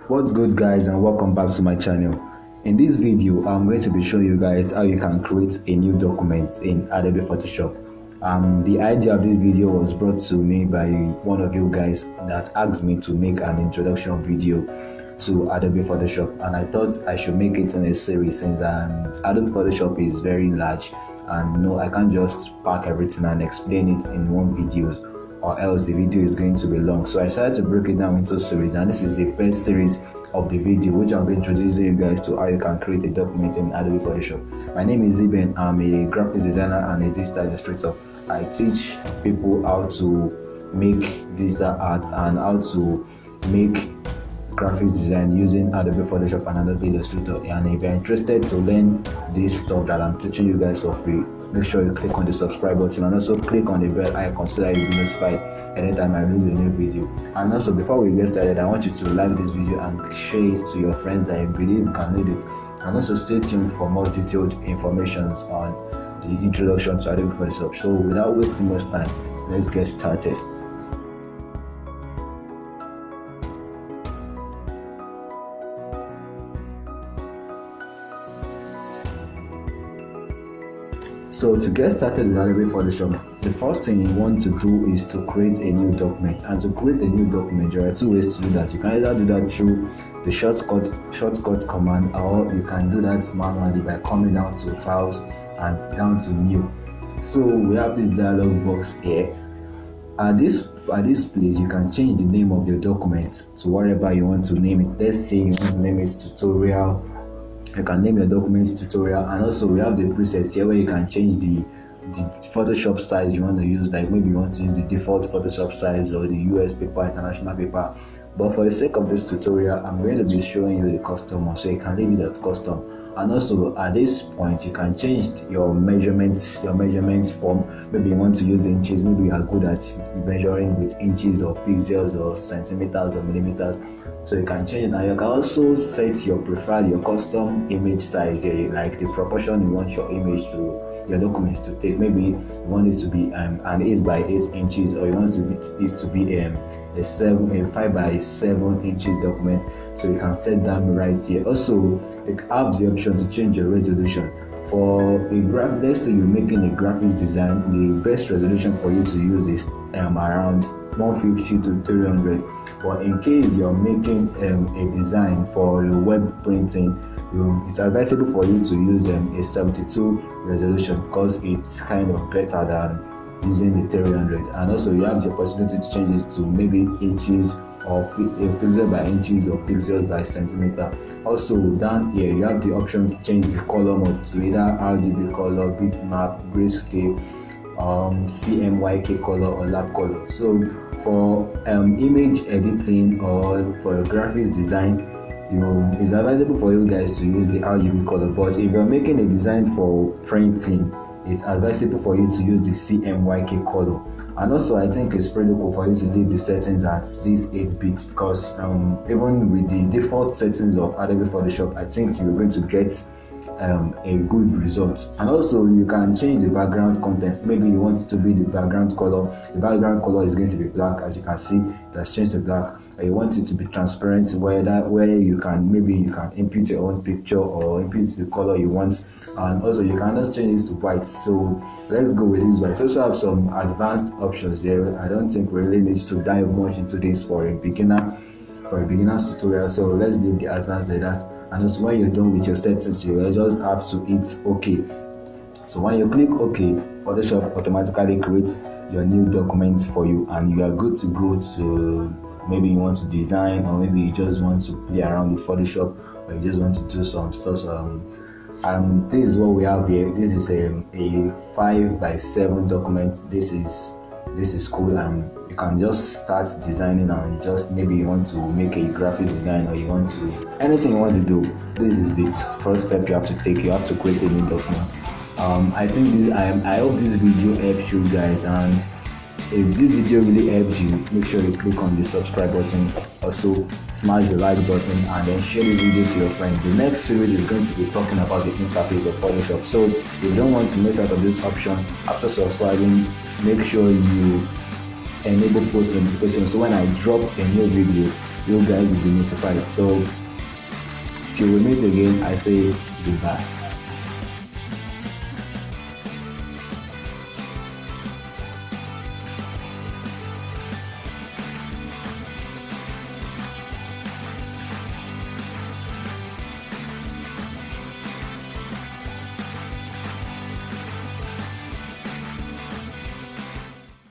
What's good, guys, and welcome back to my channel. In this video I'm going to be showing you guys how you can create a new document in Adobe Photoshop. The idea of this video was brought to me by one of you guys that asked me to make an introduction video to Adobe Photoshop, and I thought I should make it in a series since Adobe Photoshop is very large, and no, I can't just pack everything and explain it in one video, or else the video is going to be long. So I decided to break it down into series, and this is the first series of the video which I'll be introducing you guys to how you can create a document in Adobe Photoshop. My name is Eben. I'm a graphics designer and a digital illustrator. I teach people how to make digital art and how to make graphics design using Adobe Photoshop and Adobe Illustrator. And if you're interested to learn this stuff that I'm teaching you guys for free, make sure you click on the subscribe button and also click on the bell icon so that you'll be notified anytime I release a new video. And also, before we get started, I want you to like this video and share it to your friends that you believe can need it. And also stay tuned for more detailed information on the introduction to Adobe Photoshop. So without wasting much time, let's get started. So to get started with Adobe Photoshop, the first thing you want to do is to create a new document. And to create a new document, there are two ways to do that. You can either do that through the shortcut command, or you can do that manually by coming down to Files and down to New. So we have this dialog box here. At this place, you can change the name of your document to whatever you want to name it. Let's say you want to name it tutorial. You can name your document tutorial, and also we have the presets here where you can change the Photoshop size you want to use. Like maybe you want to use the default Photoshop size or the US paper, international paper. But for the sake of this tutorial, I'm going to be showing you the custom one, so you can leave it at custom. And also at this point, you can change your measurements form. Maybe you want to use inches. Maybe you are good at measuring with inches or pixels or centimeters or millimeters, so you can change it. And you can also set your custom image size here, like the proportion you want your image to, your documents to take. Maybe you want it to be an 8 by 8 inches, or you want it to be a 5 by 7 inches document. So you can set them right here. Also, you have the option to change your resolution. For a graph, let's say you're making a graphics design, the best resolution for you to use is around 150 to 300. But in case you're making a design for your web printing, it's advisable for you to use a 72 resolution, because it's kind of better than using the 300. And also you have the possibility to change it to maybe inches, or pixel by inches, or pixels by centimeter. Also down here you have the option to change the color mode to either RGB color, bitmap, grayscale, CMYK color, or lab color. So for image editing or for graphics design, it's advisable for you guys to use the RGB color. But if you're making a design for printing, it's advisable for you to use the CMYK color. And also I think it's pretty cool for you to leave the settings at this 8-bit, because even with the default settings of Adobe Photoshop, I think you're going to get a good result. And also you can change the background content. Maybe you want it to be the background color. The background color is going to be black, as you can see it has changed to black. Or you want it to be transparent, where you can input your own picture or input the color you want. And also you can just change it to white. So let's go with this white. Also have some advanced options there. I don't think we really need to dive much into this for a beginner's tutorial, so let's leave the advanced like that. And also when you're done with your settings, you just have to hit OK. So when you click OK, Photoshop automatically creates your new document for you, and you are good to go to maybe you want to design, or maybe you just want to play around with Photoshop, or you just want to do some stuff. This is what we have here. This is a 5 by 7 document. This is cool, and you can just start designing, and just maybe you want to make a graphic design, or you want to anything you want to do. This is the first step you have to take. You have to create a new document. I think I hope this video helps you guys, and if this video really helped you, make sure you click on the subscribe button. Also smash the like button, and then share the video to your friend. The next series is going to be talking about the interface of Photoshop. So if you don't want to miss out on this option, after subscribing, make sure you enable post notifications, so when I drop a new video, you guys will be notified. So till we meet again, I say goodbye.